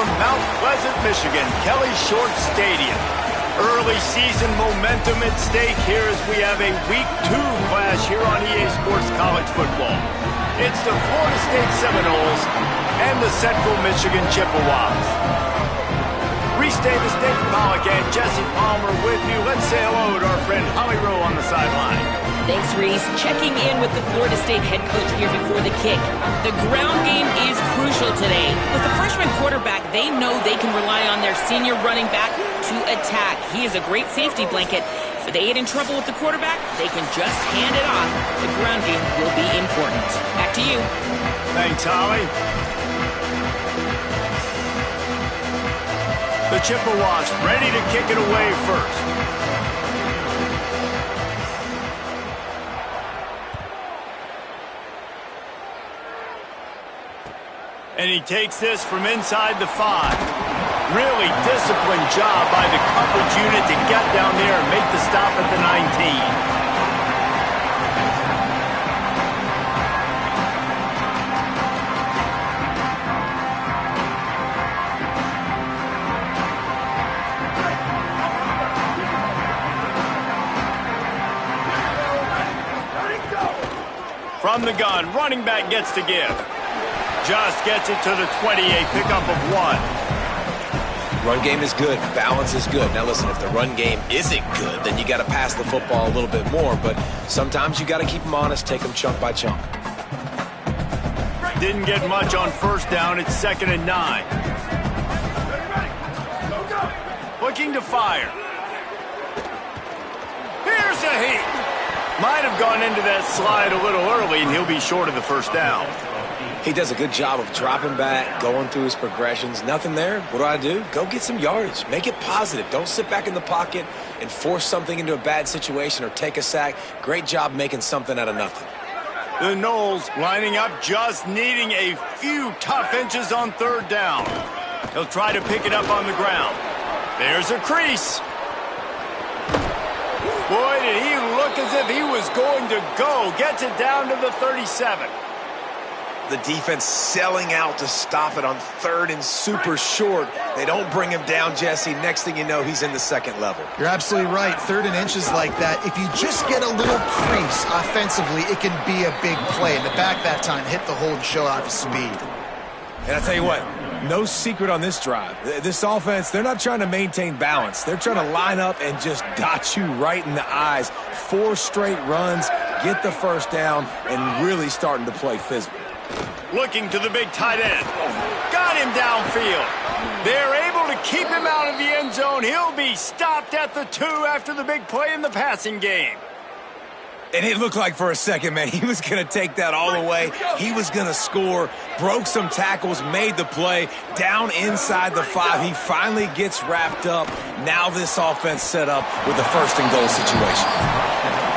from Mount Pleasant, Michigan, Kelly Short Stadium. Early season momentum at stake here as we have a Week 2 clash here on EA Sports College Football. It's the Florida State Seminoles and the Central Michigan Chippewas. Reese Davis, David Pollack, and Jesse Palmer with you. Let's say hello to our friend Holly Rowe on the sideline. Thanks, Reese. Checking in with the Florida State head coach here before the kick. The ground game is crucial today. With the freshman quarterback, they know they can rely on their senior running back to attack. He is a great safety blanket. If they get in trouble with the quarterback, they can just hand it off. The ground game will be important. Back to you. Thanks, Holly. The Chippewas ready to kick it away first. And he takes this from inside the 5. Really disciplined job by the coverage unit to get down there and make the stop at the 19. From the gun, running back gets to give. Just gets it to the 28, pickup of 1. Run game is good. Balance is good. Now listen, if the run game isn't good, then you got to pass the football a little bit more. But sometimes you got to keep them honest, take them chunk by chunk. Didn't get much on first down. It's 2nd and 9. Looking to fire. Here's a heat. Might have gone into that slide a little early, and he'll be short of the first down. He does a good job of dropping back, going through his progressions. Nothing there. What do? Go get some yardage. Make it positive. Don't sit back in the pocket and force something into a bad situation or take a sack. Great job making something out of nothing. The Noles lining up, just needing a few tough inches on 3rd down. He'll try to pick it up on the ground. There's a crease. Boy, did he look as if he was going to go. Gets it down to the 37. The defense selling out to stop it on 3rd and super short. They don't bring him down, Jesse. Next thing you know, he's in the 2nd level. You're absolutely right. 3rd and inches like that. If you just get a little crease offensively, it can be a big play. And the back that time hit the hole and show out his speed. And I tell you what, no secret on this drive. This offense, they're not trying to maintain balance. They're trying to line up and just dot you right in the eyes. 4 straight runs, get the first down, and really starting to play physical. Looking to the big tight end. Got him downfield. They're able to keep him out of the end zone. He'll be stopped at the 2 after the big play in the passing game. And it looked like for a second, man, he was going to take that all the way. He was going to score, broke some tackles, made the play, down inside the 5. He finally gets wrapped up. Now this offense set up with a 1st and goal situation.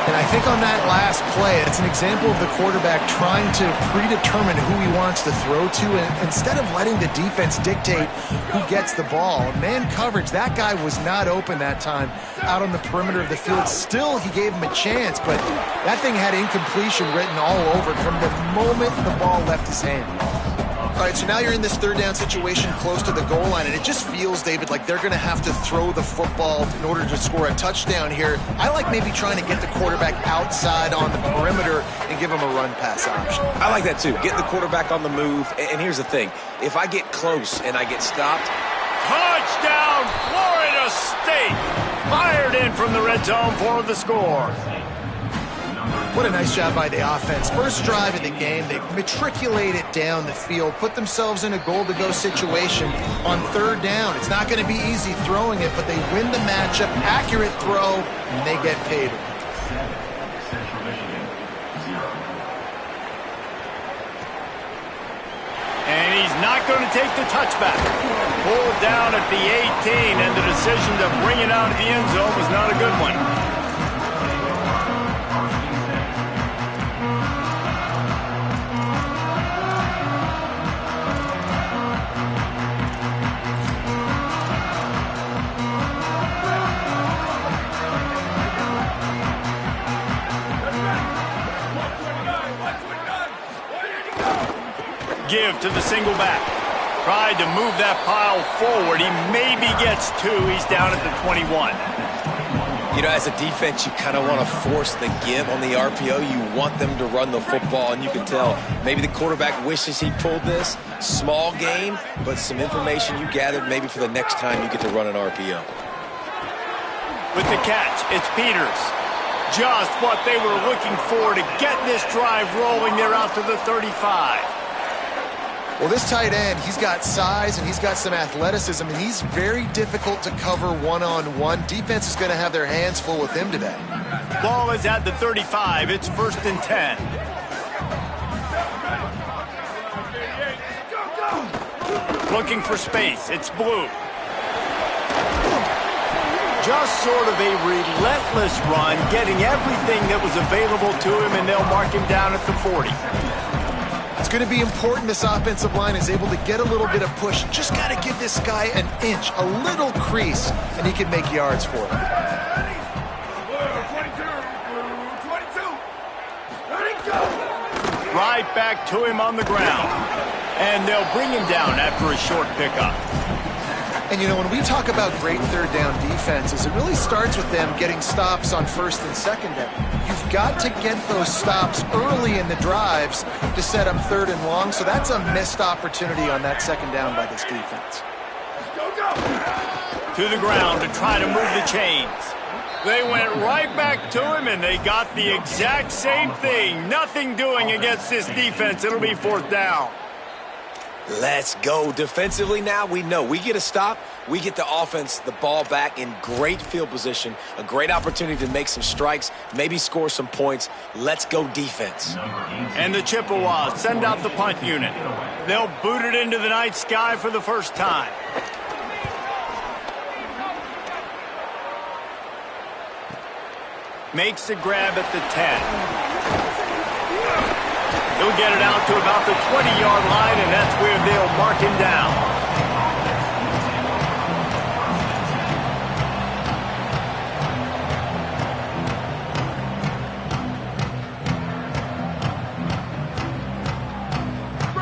And I think on that last play, it's an example of the quarterback trying to predetermine who he wants to throw to, and instead of letting the defense dictate who gets the ball. Man coverage, that guy was not open that time out on the perimeter of the field. Still, he gave him a chance, but that thing had incompletion written all over it from the moment the ball left his hand. All right, so now you're in this 3rd down situation close to the goal line, and it just feels, David, like they're going to have to throw the football in order to score a touchdown here. I like maybe trying to get the quarterback outside on the perimeter and give him a run-pass option. I like that, too. Getting the quarterback on the move. And here's the thing. If I get close and I get stopped. Touchdown, Florida State! Fired in from the red zone for the score. What a nice job by the offense. First drive of the game, they matriculated down the field, put themselves in a goal-to-go situation on 3rd down. It's not going to be easy throwing it, but they win the matchup, accurate throw, and they get paid. And he's not going to take the touchback. Pulled down at the 18, and the decision to bring it out of the end zone was not a good one. Give to the single back. Tried to move that pile forward. He maybe gets 2. He's down at the 21. You know, as a defense, you kind of want to force the give on the RPO. You want them to run the football, and you can tell maybe the quarterback wishes he pulled this. Small gain, but some information you gathered maybe for the next time you get to run an RPO. With the catch, it's Peters. Just what they were looking for to get this drive rolling. They're out to the 35. Well, this tight end, he's got size and he's got some athleticism, and he's very difficult to cover one-on-one. Defense is going to have their hands full with him today. Ball is at the 35. It's 1st and 10. Looking for space. It's Blue. Just sort of a relentless run, getting everything that was available to him, and they'll mark him down at the 40. It's going to be important this offensive line is able to get a little bit of push. Just got to give this guy an inch, a little crease, and he can make yards for it. Right back to him on the ground. And they'll bring him down after a short pickup. And, you know, when we talk about great third down defenses, it really starts with them getting stops on 1st and 2nd down. You've got to get those stops early in the drives to set them 3rd and long, so that's a missed opportunity on that 2nd down by this defense. To the ground to try to move the chains. They went right back to him, and they got the exact same thing. Nothing doing against this defense. It'll be 4th down. Let's go. Defensively now, we know we get a stop. We get the offense the ball back in great field position. A great opportunity to make some strikes, maybe score some points. Let's go defense. And the Chippewas send out the punt unit. They'll boot it into the night sky for the first time. Makes the grab at the 10. He'll get it out to about the 20-yard line, and that's where they'll mark him down.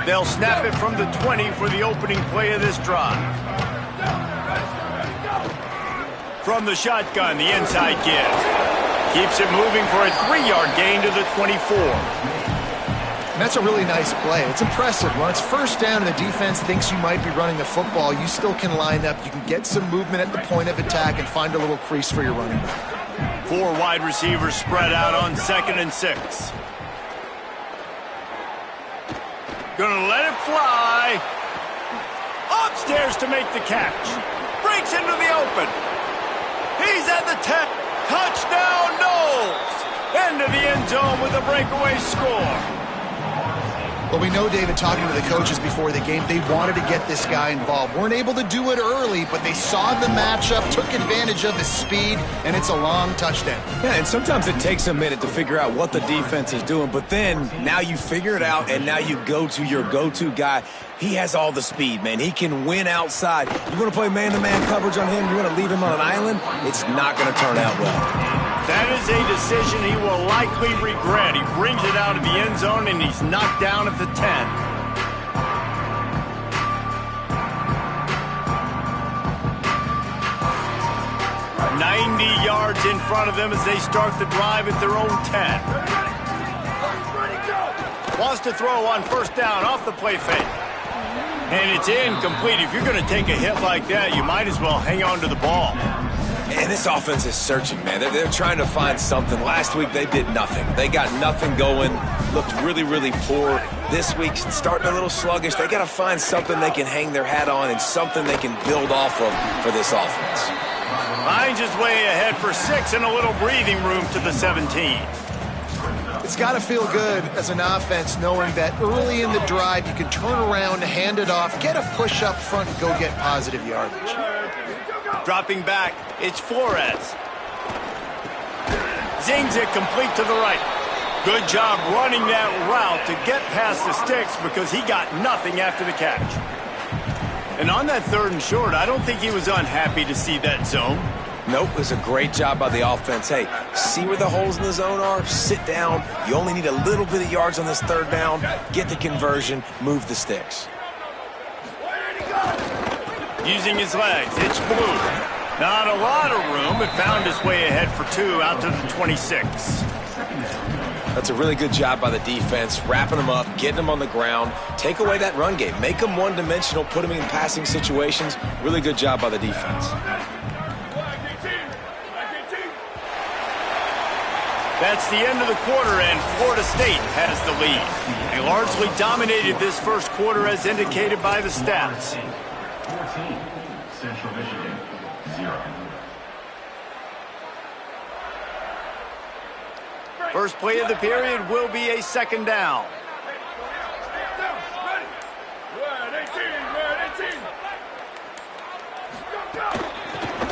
They'll snap it from the 20 for the opening play of this drive. From the shotgun, the inside give. Keeps it moving for a 3-yard gain to the 24. And that's a really nice play. It's impressive. When it's 1st down and the defense thinks you might be running the football, you still can line up. You can get some movement at the point of attack and find a little crease for your running back. 4 wide receivers spread out on 2nd and 6. Gonna let it fly. Upstairs to make the catch. Breaks into the open. He's at the 10. Touchdown, Knowles. Into the end zone with a breakaway score. Well, we know, David, talking to the coaches before the game, they wanted to get this guy involved. Weren't able to do it early, but they saw the matchup, took advantage of his speed, and it's a long touchdown. Yeah, and sometimes it takes a minute to figure out what the defense is doing, but then now you figure it out, and now you go to your go-to guy. He has all the speed, man. He can win outside. You want to play man-to-man coverage on him? You want to leave him on an island? It's not going to turn out well. That is a decision he will likely regret. He brings it out of the end zone, and he's knocked down at the 10. 90 yards in front of them as they start the drive at their own 10. Wants to throw on 1st down off the play fake. And it's incomplete. If you're going to take a hit like that, you might as well hang on to the ball. And this offense is searching, man. They're trying to find something. Last week, they did nothing. They got nothing going, looked really, really poor. This week, starting a little sluggish. They got to find something they can hang their hat on and something they can build off of for this offense. Finds his way ahead for 6 and a little breathing room to the 17. It's got to feel good as an offense knowing that early in the drive you can turn around, hand it off, get a push up front, and go get positive yardage. Dropping back, it's Flores. Zings it complete to the right. Good job running that route to get past the sticks because he got nothing after the catch. And on that 3rd and short, I don't think he was unhappy to see that zone. Nope, it was a great job by the offense. Hey, see where the holes in the zone are? Sit down. You only need a little bit of yards on this 3rd down. Get the conversion. Move the sticks. Using his legs, it's Blue. Not a lot of room, but found his way ahead for 2 out to the 26. That's a really good job by the defense, wrapping them up, getting them on the ground, take away that run game, make them one-dimensional, put them in passing situations. Really good job by the defense. That's the end of the quarter, and Florida State has the lead. They largely dominated this first quarter as indicated by the stats. 14, Central Michigan, 0. First play of the period will be a second down.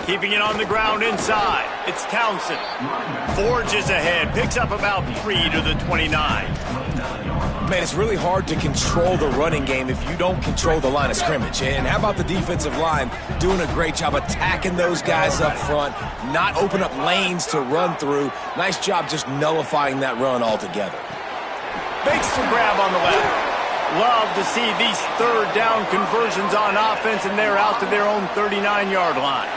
Keeping it on the ground inside. It's Townsend. Forges ahead. Picks up about 3 to the 29. Man, it's really hard to control the running game if you don't control the line of scrimmage. And how about the defensive line doing a great job attacking those guys up front, not open up lanes to run through. Nice job just nullifying that run altogether. Makes the grab on the left. Love to see these third down conversions on offense, and they're out to their own 39-yard line.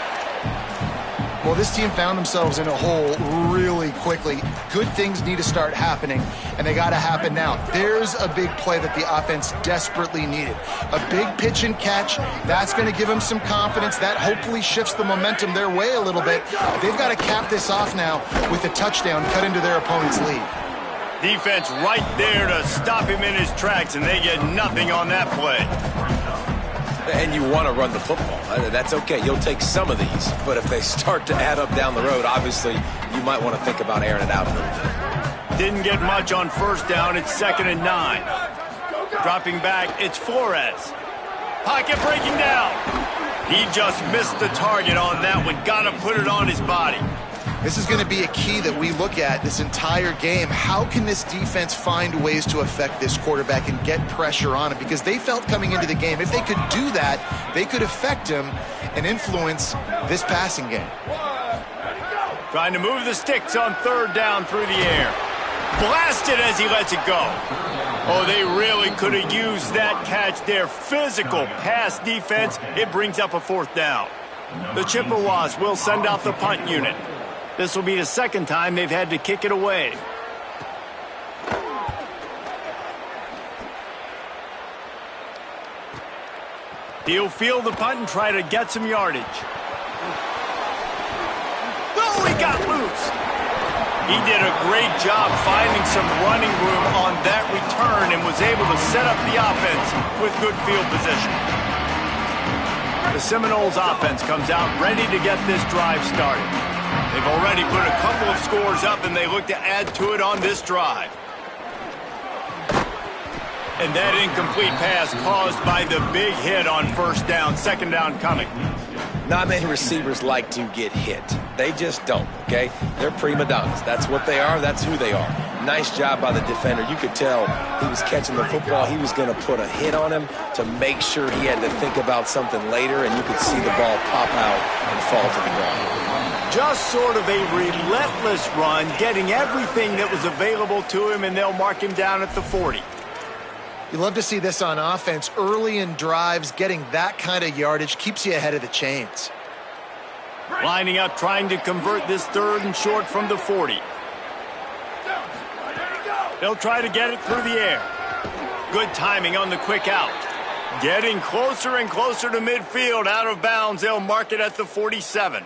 Well, this team found themselves in a hole really quickly. Good things need to start happening, and they got to happen now. There's a big play that the offense desperately needed. A big pitch and catch. That's going to give them some confidence. That hopefully shifts the momentum their way a little bit. They've got to cap this off now with a touchdown cut into their opponent's lead. Defense right there to stop him in his tracks, and they get nothing on that play. And you want to run the football. That's okay. You'll take some of these. But if they start to add up down the road, obviously, you might want to think about airing it out a little bit. Didn't get much on first down. It's 2nd and 9. Dropping back, it's Flores. Pocket breaking down. He just missed the target on that one. Got to put it on his body. This is going to be a key that we look at this entire game. How can this defense find ways to affect this quarterback and get pressure on him? Because they felt coming into the game, if they could do that, they could affect him and influence this passing game. Trying to move the sticks on 3rd down through the air. Blasted as he lets it go. Oh, they really could have used that catch there. Physical pass defense. It brings up a 4th down. The Chippewas will send out the punt unit. This will be the 2nd time they've had to kick it away. He'll field the punt and try to get some yardage. Oh, he got loose. He did a great job finding some running room on that return and was able to set up the offense with good field position. The Seminoles offense comes out ready to get this drive started. They've already put a couple of scores up, and they look to add to it on this drive. And that incomplete pass caused by the big hit on 1st down, 2nd down coming. Not many receivers like to get hit. They just don't, okay? They're prima donnas. That's what they are. That's who they are. Nice job by the defender. You could tell he was catching the football. He was going to put a hit on him to make sure he had to think about something later, and you could see the ball pop out and fall to the ground. Just sort of a relentless run, getting everything that was available to him, and they'll mark him down at the 40. You love to see this on offense. Early in drives, getting that kind of yardage keeps you ahead of the chains. Lining up, trying to convert this 3rd and short from the 40. They'll try to get it through the air. Good timing on the quick out. Getting closer and closer to midfield, out of bounds. They'll mark it at the 47.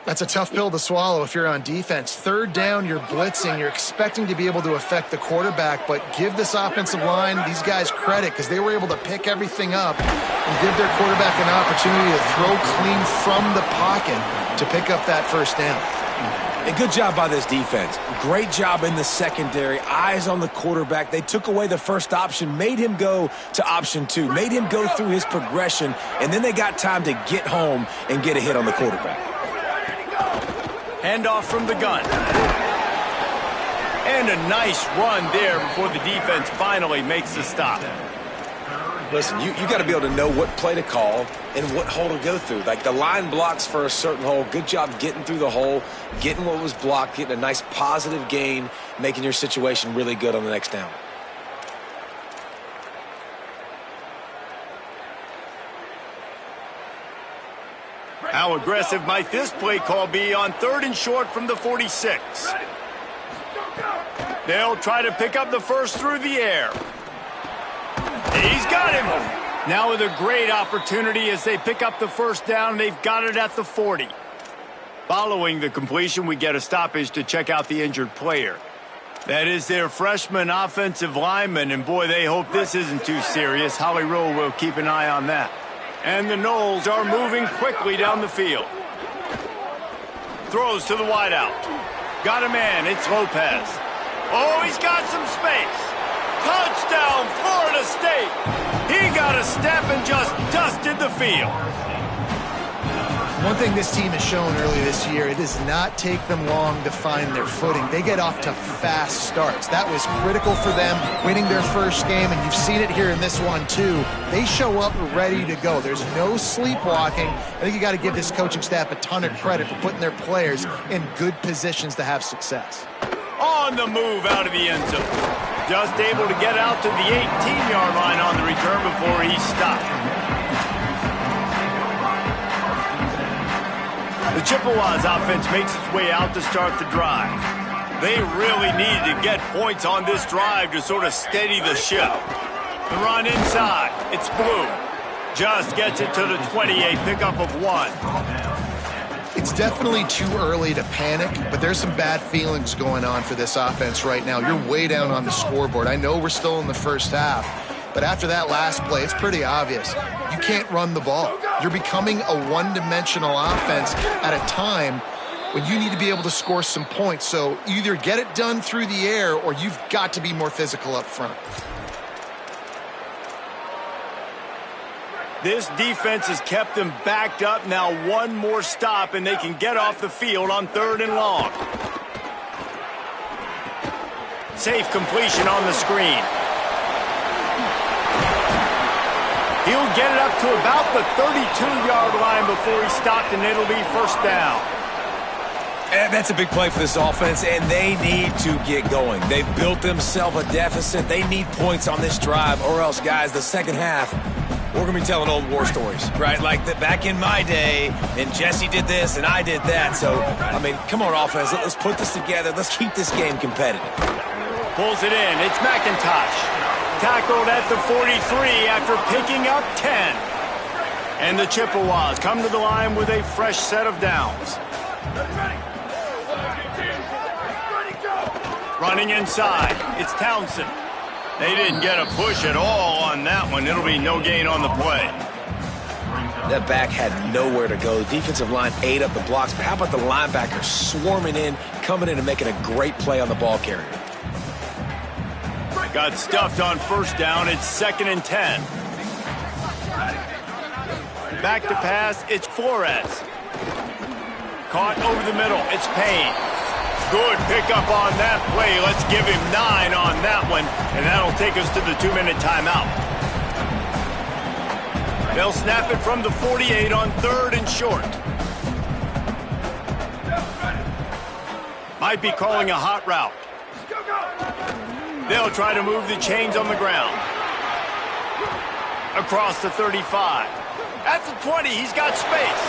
That's a tough pill to swallow if you're on defense. 3rd down, you're blitzing. You're expecting to be able to affect the quarterback, but give this offensive line, these guys, credit because they were able to pick everything up and give their quarterback an opportunity to throw clean from the pocket to pick up that 1st down. And good job by this defense. Great job in the secondary. Eyes on the quarterback. They took away the first option, made him go to option 2, made him go through his progression, and then they got time to get home and get a hit on the quarterback. Handoff from the gun. And a nice run there before the defense finally makes the stop. Listen, you got to be able to know what play to call and what hole to go through. Like the line blocks for a certain hole. Good job getting through the hole, getting what was blocked, getting a nice positive gain, making your situation really good on the next down. How aggressive might this play call be on 3rd and short from the 46? They'll try to pick up the first through the air. He's got him. Now with a great opportunity as they pick up the first down. They've got it at the 40. Following the completion, we get a stoppage to check out the injured player. That is their freshman offensive lineman, and boy, they hope this isn't too serious. Holly Rowe will keep an eye on that. And the Noles are moving quickly down the field. Throws to the wideout. Got a man, it's Lopez. Oh, he's got some space. Touchdown, Florida State. He got a step and just dusted the field. One thing this team has shown early this year, it does not take them long to find their footing. They get off to fast starts. That was critical for them winning their first game, and you've seen it here in this one too. They show up ready to go. There's no sleepwalking. I think you got to give this coaching staff a ton of credit for putting their players in good positions to have success. On the move out of the end zone. Just able to get out to the 18-yard line on the return before he stopped. The Chippewas offense makes its way out to start the drive. They really need to get points on this drive to sort of steady the ship. The run inside. It's Blue. Just gets it to the 28, pickup of 1. It's definitely too early to panic, but there's some bad feelings going on for this offense right now. You're way down on the scoreboard. I know we're still in the first half, but after that last play, it's pretty obvious. You can't run the ball. You're becoming a one-dimensional offense at a time when you need to be able to score some points. So either get it done through the air or you've got to be more physical up front. This defense has kept them backed up. Now one more stop and they can get off the field on 3rd and long. Safe completion on the screen. He'll get it up to about the 32-yard line before he stopped, and it'll be first down. And that's a big play for this offense, and they need to get going. They've built themselves a deficit. They need points on this drive, or else, guys, the second half, we're going to be telling old war stories, right? Like back in my day, and Jesse did this, and I did that. So, I mean, come on, offense. Let's put this together. Let's keep this game competitive. Pulls it in. It's McIntosh. Tackled at the 43 after picking up 10. And the Chippewas come to the line with a fresh set of downs. Running inside, it's Townsend. They didn't get a push at all on that one. It'll be no gain on the play. That back had nowhere to go. The defensive line ate up the blocks, but how about the linebacker swarming in, coming in and making a great play on the ball carrier? Got stuffed on first down. It's 2nd and 10. Back to pass. It's Flores. Caught over the middle. It's Payne. Good pickup on that play. Let's give him 9 on that one, and that'll take us to the 2-minute timeout. They'll snap it from the 48 on 3rd and short. Might be calling a hot route. They'll try to move the chains on the ground. Across the 35. At the 20, he's got space.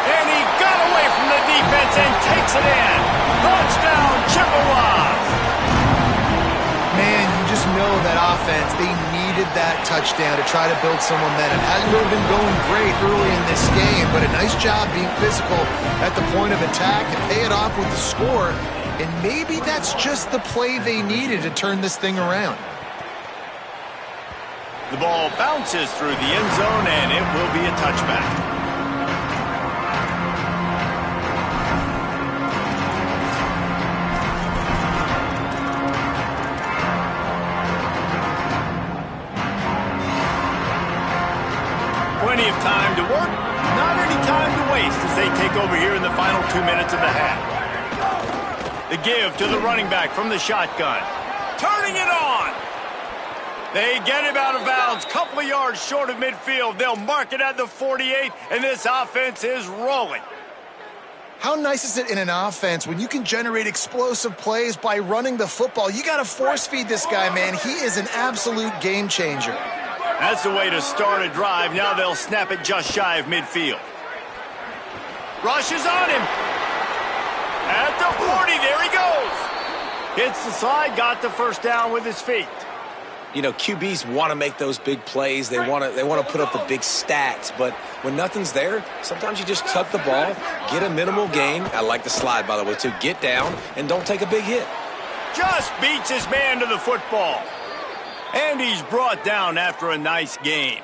And he got away from the defense and takes it in. Touchdown, Chippewas. Man, you just know that offense, they needed that touchdown to try to build some momentum. Hasn't really been going great early in this game, but a nice job being physical at the point of attack and pay it off with the score. And maybe that's just the play they needed to turn this thing around. The ball bounces through the end zone, and it will be a touchback. Plenty of time to work, not any time to waste as they take over here in the final 2 minutes of the half. The give to the running back from the shotgun. Turning it on. They get him out of bounds. Couple of yards short of midfield. They'll mark it at the 48, and this offense is rolling. How nice is it in an offense when you can generate explosive plays by running the football? You got to force feed this guy, man. He is an absolute game changer. That's the way to start a drive. Now they'll snap it just shy of midfield. Rushes on him. At the 40, there he goes. Hits the slide, got the first down with his feet. You know, QBs want to make those big plays. They want to put up the big stats. But when nothing's there, sometimes you just tuck the ball, get a minimal gain. I like the slide, by the way, too. Get down and don't take a big hit. Just beats his man to the football. And he's brought down after a nice gain.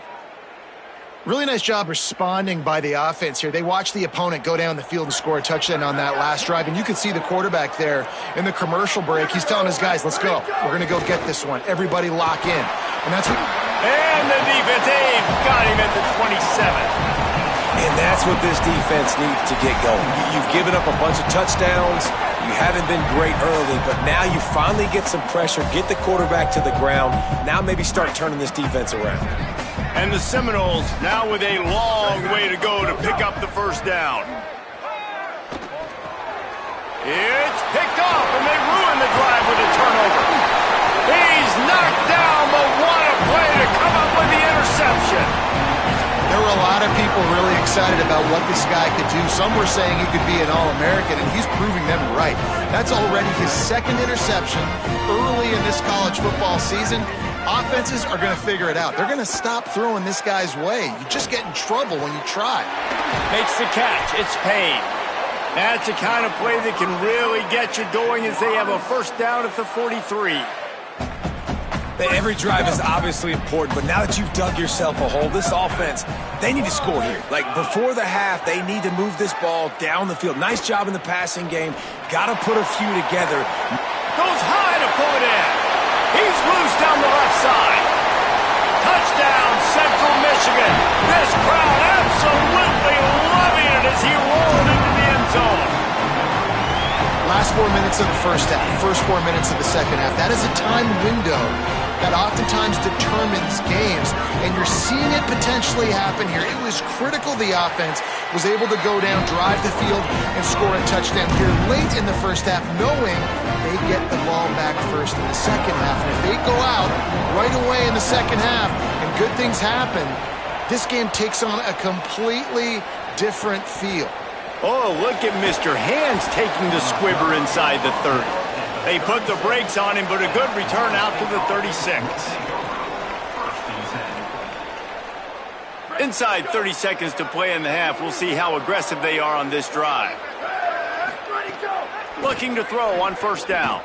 Really nice job responding by the offense here. They watched the opponent go down the field and score a touchdown on that last drive. And you can see the quarterback there in the commercial break. He's telling his guys, let's go. We're going to go get this one. Everybody lock in. And that's what... And the defense, they've got him at the 27. And that's what this defense needs to get going. You've given up a bunch of touchdowns. You haven't been great early, but now you finally get some pressure, get the quarterback to the ground. Now maybe start turning this defense around. And the Seminoles now with a long way to go to pick up the first down. It's picked off, and they ruin the drive with a turnover. He's knocked down, but what a play to come up with the interception. There were a lot of people really excited about what this guy could do. Some were saying he could be an All-American, and he's proving them right. That's already his second interception early in this college football season. Offenses are going to figure it out. They're going to stop throwing this guy's way. You just get in trouble when you try. Makes the catch. It's paid. That's the kind of play that can really get you going as they have a first down at the 43. Every drive is obviously important, but now that you've dug yourself a hole, this offense, they need to score here. Like, before the half, they need to move this ball down the field. Nice job in the passing game. Got to put a few together. Goes high to pull it in. He's loose down the left side. Touchdown, Central Michigan. This crowd absolutely loving it as he rolled into the end zone. Last 4 minutes of the first half, first 4 minutes of the second half. That is a time window that oftentimes determines games, and you're seeing it potentially happen here. It was critical the offense was able to go down, drive the field, and score a touchdown here late in the first half, knowing they get the ball back first in the second half. And if they go out right away in the second half and good things happen, this game takes on a completely different feel. Oh, look at Mr. Hands taking the squibber inside the 30. They put the brakes on him, but a good return out to the 36. Inside 30 seconds to play in the half. We'll see how aggressive they are on this drive. Looking to throw on first down.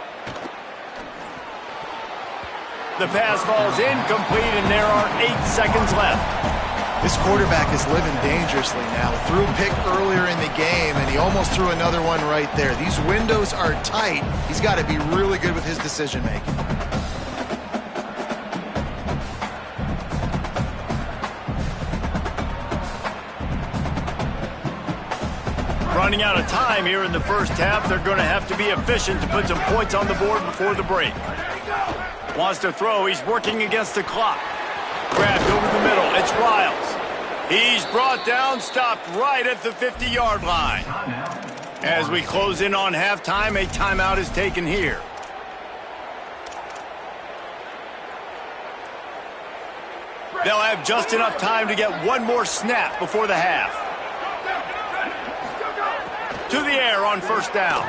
The pass falls incomplete, and there are 8 seconds left. This quarterback is living dangerously now. Threw a pick earlier in the game, and he almost threw another one right there. These windows are tight. He's got to be really good with his decision-making. Running out of time here in the first half. They're going to have to be efficient to put some points on the board before the break. Wants to throw. He's working against the clock. Grabbed over the middle. It's Riles. He's brought down, stopped right at the 50-yard line. As we close in on halftime, a timeout is taken here. They'll have just enough time to get one more snap before the half. To the air on first down.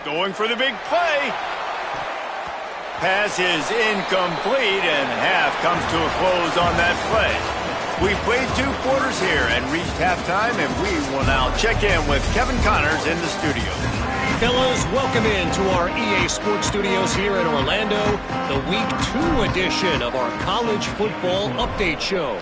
Going for the big play. Pass is incomplete, and half comes to a close on that play. We've played 2 quarters here and reached halftime, and we will now check in with Kevin Connors in the studio. Fellas, welcome into our EA Sports Studios here in Orlando, the Week 2 edition of our College Football Update Show.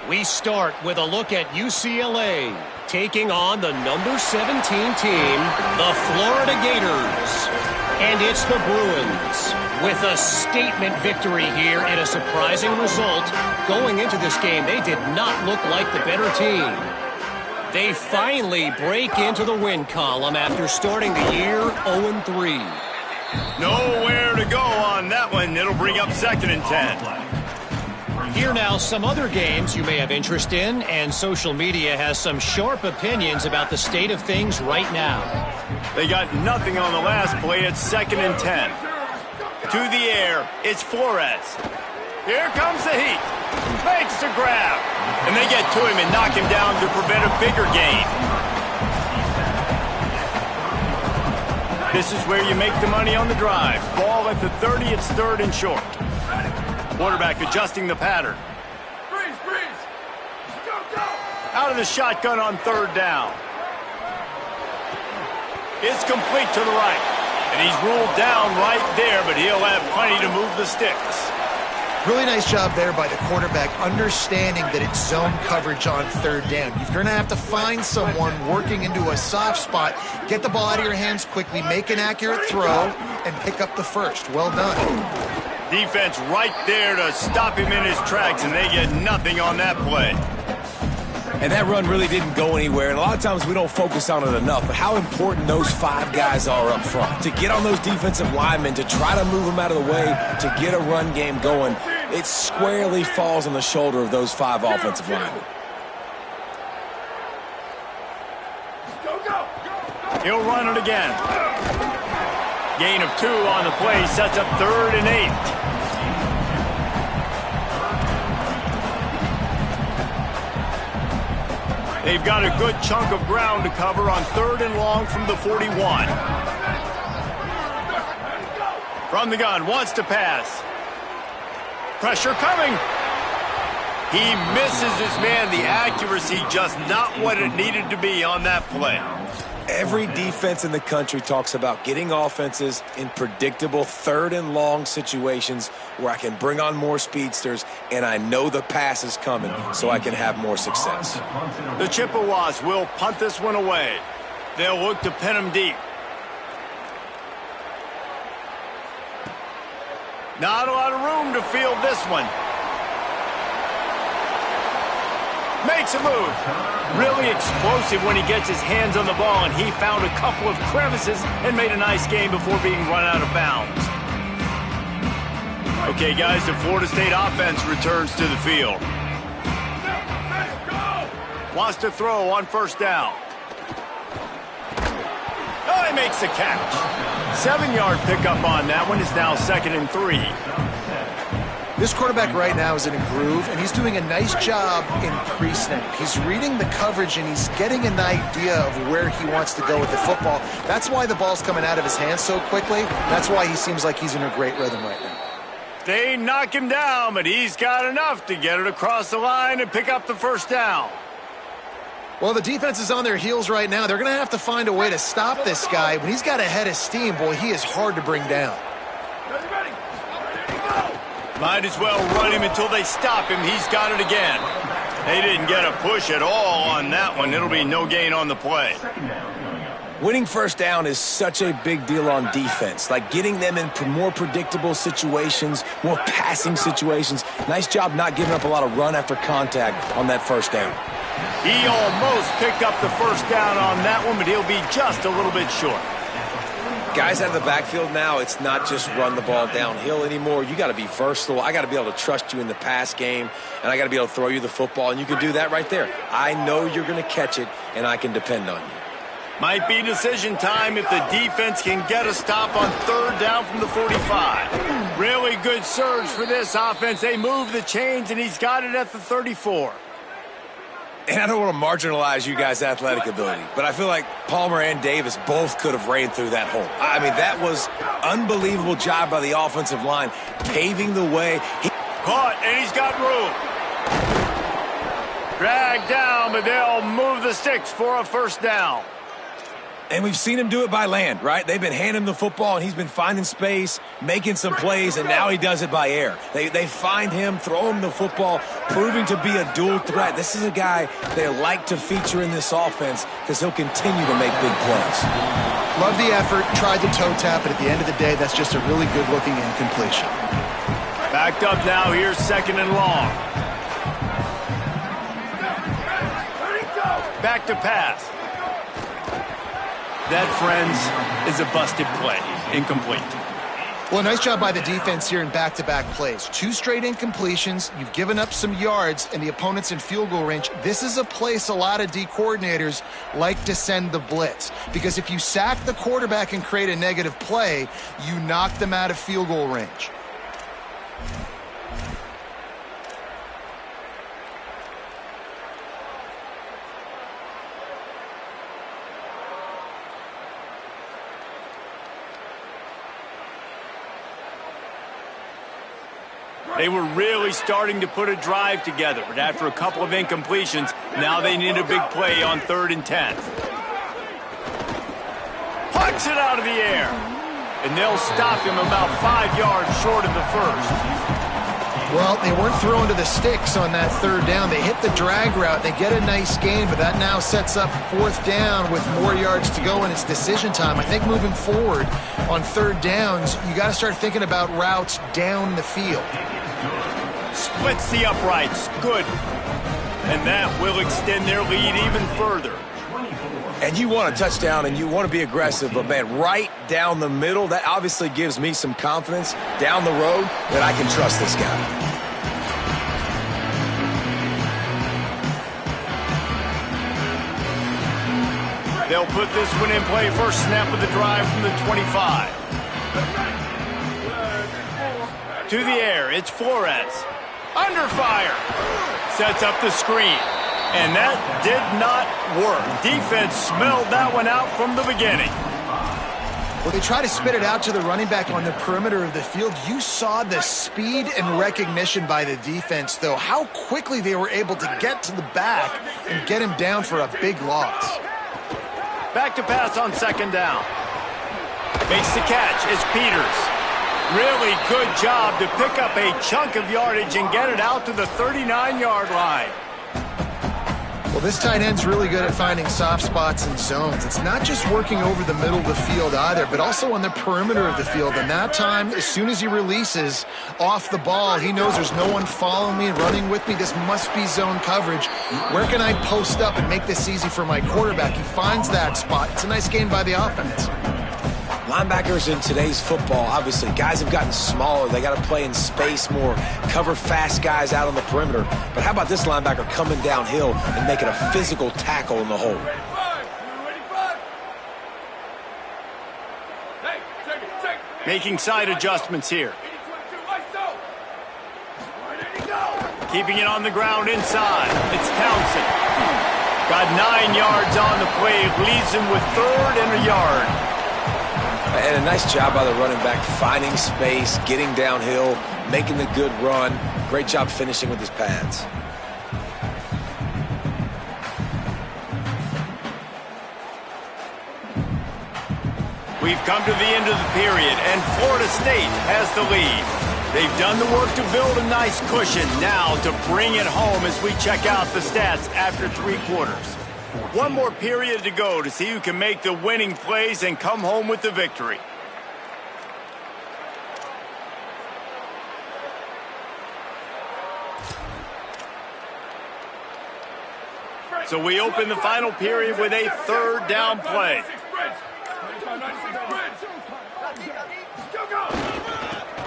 We start with a look at UCLA taking on the number 17 team, the Florida Gators. And it's the Bruins with a statement victory here and a surprising result. Going into this game, they did not look like the better team. They finally break into the win column after starting the year 0-3. Nowhere to go on that one. It'll bring up 2nd and 10. Here now, some other games you may have interest in, and social media has some sharp opinions about the state of things right now. They got nothing on the last play. It's 2nd and 10. To the air, it's Flores. Here comes the heat. Makes the grab. And they get to him and knock him down to prevent a bigger gain. This is where you make the money on the drive. Ball at the 30, it's 3rd and short. Quarterback adjusting the pattern. Freeze! Go! Out of the shotgun on 3rd down. It's complete to the right. And he's ruled down right there, but he'll have plenty to move the sticks. Really nice job there by the quarterback, understanding that it's zone coverage on 3rd down. You're going to have to find someone working into a soft spot, get the ball out of your hands quickly, make an accurate throw, and pick up the first. Well done. Defense right there to stop him in his tracks, and they get nothing on that play. And that run really didn't go anywhere. And a lot of times we don't focus on it enough, but how important those 5 guys are up front. To get on those defensive linemen, to try to move them out of the way, to get a run game going, it squarely falls on the shoulder of those 5 offensive linemen. He'll run it again. Gain of 2 on the play, sets up 3rd and 8. They've got a good chunk of ground to cover on 3rd and long from the 41. From the gun, wants to pass. Pressure coming. He misses his man. The accuracy just not what it needed to be on that play. Every defense in the country talks about getting offenses in predictable 3rd and long situations where I can bring on more speedsters and I know the pass is coming so I can have more success. The Chippewas will punt this one away. They'll look to pin him deep. Not a lot of room to field this one. Makes a move. Really explosive when he gets his hands on the ball, and he found a couple of crevices and made a nice game before being run out of bounds. Okay, guys, the Florida State offense returns to the field. Wants to throw on 1st down. Oh, he makes the catch. 7-yard pickup on that one. Is now 2nd and 3. This quarterback right now is in a groove, and he's doing a nice job in pre-snap. He's reading the coverage, and he's getting an idea of where he wants to go with the football. That's why the ball's coming out of his hands so quickly. That's why he seems like he's in a great rhythm right now. They knock him down, but he's got enough to get it across the line and pick up the 1st down. Well, the defense is on their heels right now. They're going to have to find a way to stop this guy. When he's got a head of steam, boy, he is hard to bring down. Might as well run him until they stop him. He's got it again. They didn't get a push at all on that one. It'll be no gain on the play. Winning 1st down is such a big deal on defense, like getting them in more predictable situations, more passing situations. Nice job not giving up a lot of run after contact on that 1st down. He almost picked up the 1st down on that one, but he'll be just a little bit short. Guys out of the backfield now, it's not just run the ball downhill anymore. You got to be versatile. I got to be able to trust you in the pass game, and I got to be able to throw you the football, and you can do that right there. I know you're going to catch it, and I can depend on you. Might be decision time if the defense can get a stop on 3rd down from the 45. Really good surge for this offense. They move the chains, and he's got it at the 34. And I don't want to marginalize you guys' athletic ability, but I feel like Palmer and Davis both could have ran through that hole. I mean, that was unbelievable job by the offensive line, paving the way. Caught, and he's got room. Dragged down, but they'll move the sticks for a 1st down. And we've seen him do it by land, right? They've been handing him the football, and he's been finding space, making some plays, and now he does it by air. They find him, throw him the football, proving to be a dual threat. This is a guy they like to feature in this offense because he'll continue to make big plays. Love the effort, tried to toe tap, but at the end of the day, that's just a really good-looking incompletion. Backed up now, here's 2nd and long. Back to pass. That, friends, is a busted play. Incomplete. Well, nice job by the defense here in back-to-back plays. 2 straight incompletions. You've given up some yards, and the opponent's in field goal range. This is a place a lot of D coordinators like to send the blitz, because if you sack the quarterback and create a negative play, you knock them out of field goal range. They were really starting to put a drive together, but after a couple of incompletions, now they need a big play on 3rd and 10. Pucks it out of the air. And they'll stop him about 5 yards short of the first. Well, they weren't throwing to the sticks on that 3rd down. They hit the drag route. They get a nice gain, but that now sets up 4th down with more yards to go, and it's decision time. I think moving forward on 3rd downs, you got to start thinking about routes down the field. Splits the uprights. Good. And that will extend their lead even further. And you want a touchdown and you want to be aggressive, but man, right down the middle, that obviously gives me some confidence down the road that I can trust this guy. They'll put this one in play. First snap of the drive from the 25. To the air, it's Flores. Under fire. Sets up the screen. And that did not work. Defense smelled that one out from the beginning. Well, they try to spit it out to the running back on the perimeter of the field. You saw the speed and recognition by the defense, though, how quickly they were able to get to the back and get him down for a big loss. Back to pass on 2nd down. Makes the catch. It's Peters. Really good job to pick up a chunk of yardage and get it out to the 39-yard line. Well, this tight end's really good at finding soft spots and zones. It's not just working over the middle of the field either, but also on the perimeter of the field. And that time, as soon as he releases off the ball, he knows there's no one following me and running with me. This must be zone coverage. Where can I post up and make this easy for my quarterback? He finds that spot. It's a nice game by the offense. Linebackers in today's football, obviously, guys have gotten smaller. They got to play in space more, cover fast guys out on the perimeter. But how about this linebacker coming downhill and making a physical tackle in the hole? Making side adjustments here. Keeping it on the ground inside. It's Townsend. Got 9 yards on the play. It leaves him with 3rd and a yard. And a nice job by the running back, finding space, getting downhill, making the good run. Great job finishing with his pads. We've come to the end of the period, and Florida State has the lead. They've done the work to build a nice cushion. Now to bring it home as we check out the stats after 3 quarters. One more period to go to see who can make the winning plays and come home with the victory. So we open the final period with a 3rd down play.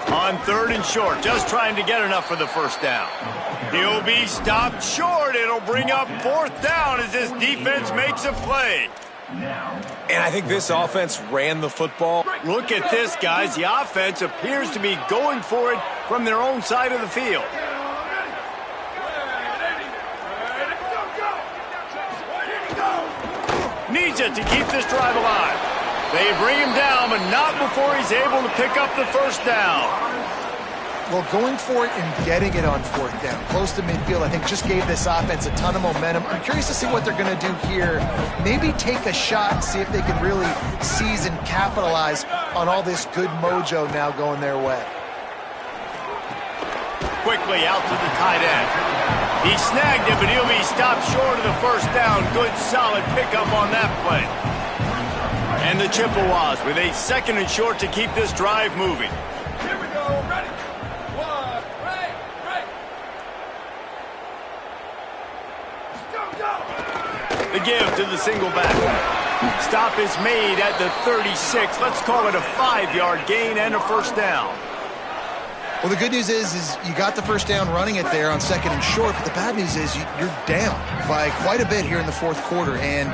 On 3rd and short, just trying to get enough for the 1st down. He'll be stopped short. It'll bring up 4th down as this defense makes a play. And I think this offense ran the football. Look at this, guys. The offense appears to be going for it from their own side of the field. Needs it to keep this drive alive. They bring him down, but not before he's able to pick up the 1st down. Well, going for it and getting it on 4th down, close to midfield, I think just gave this offense a ton of momentum. I'm curious to see what they're going to do here. Maybe take a shot, see if they can really seize and capitalize on all this good mojo now going their way. Quickly out to the tight end. He snagged it, but he'll be stopped short of the 1st down. Good, solid pickup on that play. And the Chippewas with a 2nd and short to keep this drive moving. Here we go, ready? The give to the single back. Stop is made at the 36. Let's call it a 5-yard gain and a 1st down. Well, the good news is you got the 1st down running it there on 2nd and short, but the bad news is you're down by quite a bit here in the 4th quarter, and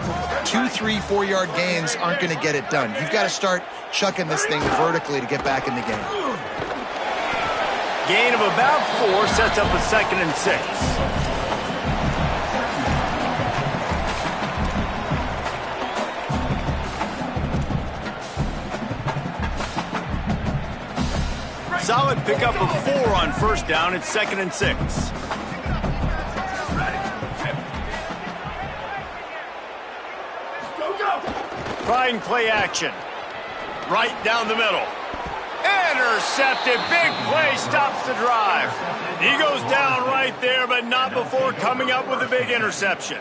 2, 3, 4-yard gains aren't going to get it done. You've got to start chucking this thing vertically to get back in the game. Gain of about 4 sets up a 2nd and 6. solid pickup of 4 on first down. It's 2nd and 6. Trying play action. Right down the middle. Intercepted. Big play stops the drive. He goes down right there, but not before coming up with a big interception.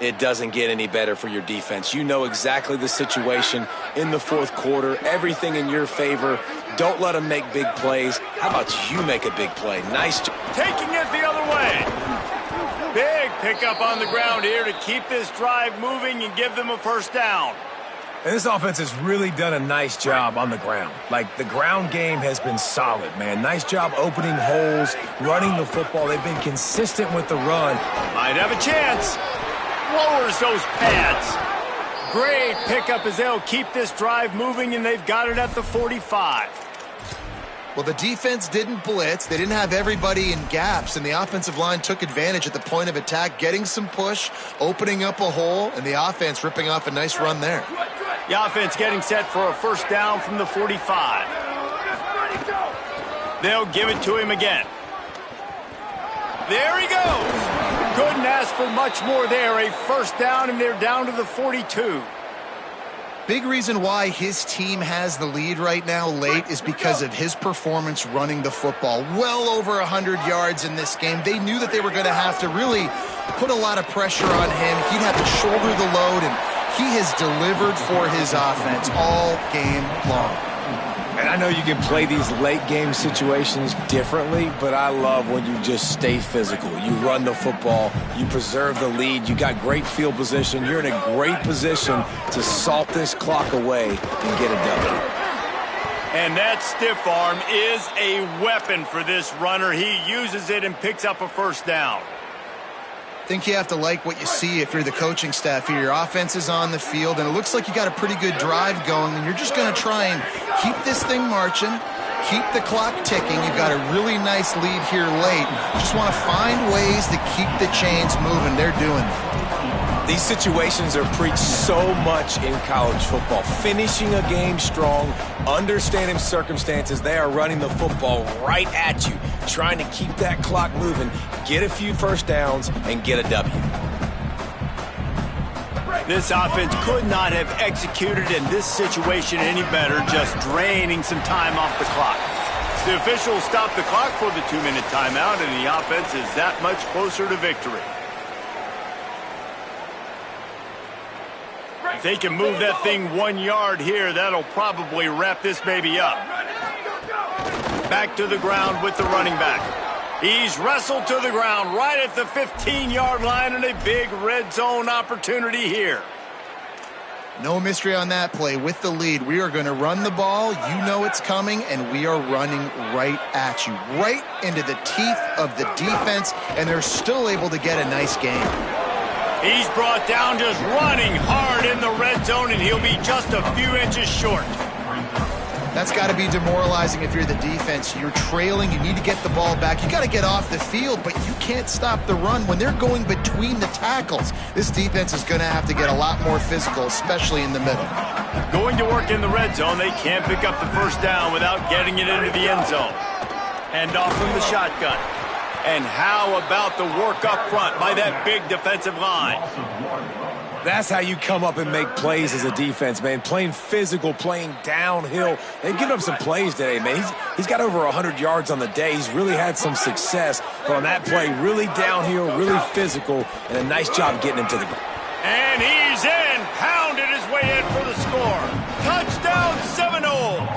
It doesn't get any better for your defense. You know exactly the situation in the fourth quarter. Everything in your favor. Don't let them make big plays. How about you make a big play? Nice job. Taking it the other way. Big pickup on the ground here to keep this drive moving and give them a first down. And this offense has really done a nice job on the ground. Like, the ground game has been solid, man. Nice job opening holes, running the football. They've been consistent with the run. Might have a chance. Lowers those pads. Great pickup as they'll keep this drive moving, and they've got it at the 45. Well, the defense didn't blitz. They didn't have everybody in gaps, and the offensive line took advantage at the point of attack, getting some push, opening up a hole, and the offense ripping off a nice run there. The offense getting set for a first down from the 45. They'll give it to him again. There he goes. Couldn't ask for much more there. A first down, and they're down to the 42. Big reason why his team has the lead right now late is because of his performance running the football. Well over 100 yards in this game. They knew that they were going to have to really put a lot of pressure on him. He'd have to shoulder the load, and he has delivered for his offense all game long. And I know you can play these late game situations differently, but I love when you just stay physical. You run the football, you preserve the lead, you got great field position, you're in a great position to salt this clock away and get a W. And that stiff arm is a weapon for this runner. He uses it and picks up a first down. I think you have to like what you see if you're the coaching staff here. Your offense is on the field, and it looks like you got a pretty good drive going, and you're just going to try and keep this thing marching, keep the clock ticking. You've got a really nice lead here late. Just want to find ways to keep the chains moving. They're doing that. These situations are preached so much in college football. Finishing a game strong, understanding circumstances. They are running the football right at you, trying to keep that clock moving, get a few first downs, and get a W. This offense could not have executed in this situation any better, just draining some time off the clock. The officials stopped the clock for the 2-minute timeout, and the offense is that much closer to victory. If they can move that thing 1 yard here, that'll probably wrap this baby up. Back to the ground with the running back. He's wrestled to the ground right at the 15-yard line, and a big red zone opportunity here. No mystery on that play. With the lead, we are going to run the ball. You know it's coming, and we are running right at you, right into the teeth of the defense, and they're still able to get a nice game. He's brought down just running hard in the red zone, and he'll be just a few inches short. That's got to be demoralizing if you're the defense. You're trailing. You need to get the ball back. You got to get off the field, but you can't stop the run when they're going between the tackles. This defense is going to have to get a lot more physical, especially in the middle. Going to work in the red zone. They can't pick up the first down without getting it into the end zone. Hand off from the shotgun. And how about the work up front by that big defensive line? That's how you come up and make plays as a defense, man. Playing physical, playing downhill. They've given up some plays today, man. He's got over 100 yards on the day. He's really had some success. But on that play, really downhill, really physical, and a nice job getting him to the ground. And he's in. Pounded his way in for the score. Touchdown, Seminoles.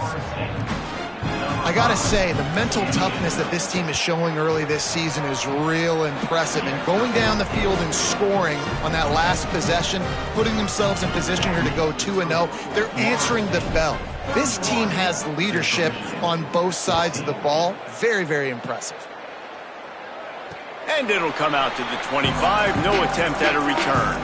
I got to say, the mental toughness that this team is showing early this season is real impressive. And going down the field and scoring on that last possession, putting themselves in position here to go 2-0, they're answering the bell. This team has leadership on both sides of the ball. Very, very impressive. And it'll come out to the 25. No attempt at a return.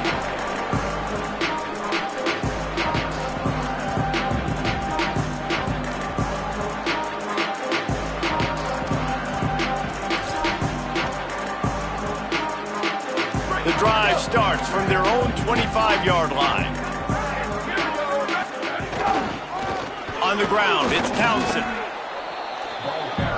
The drive starts from their own 25-yard line. On the ground, it's Townsend. Ball carrier.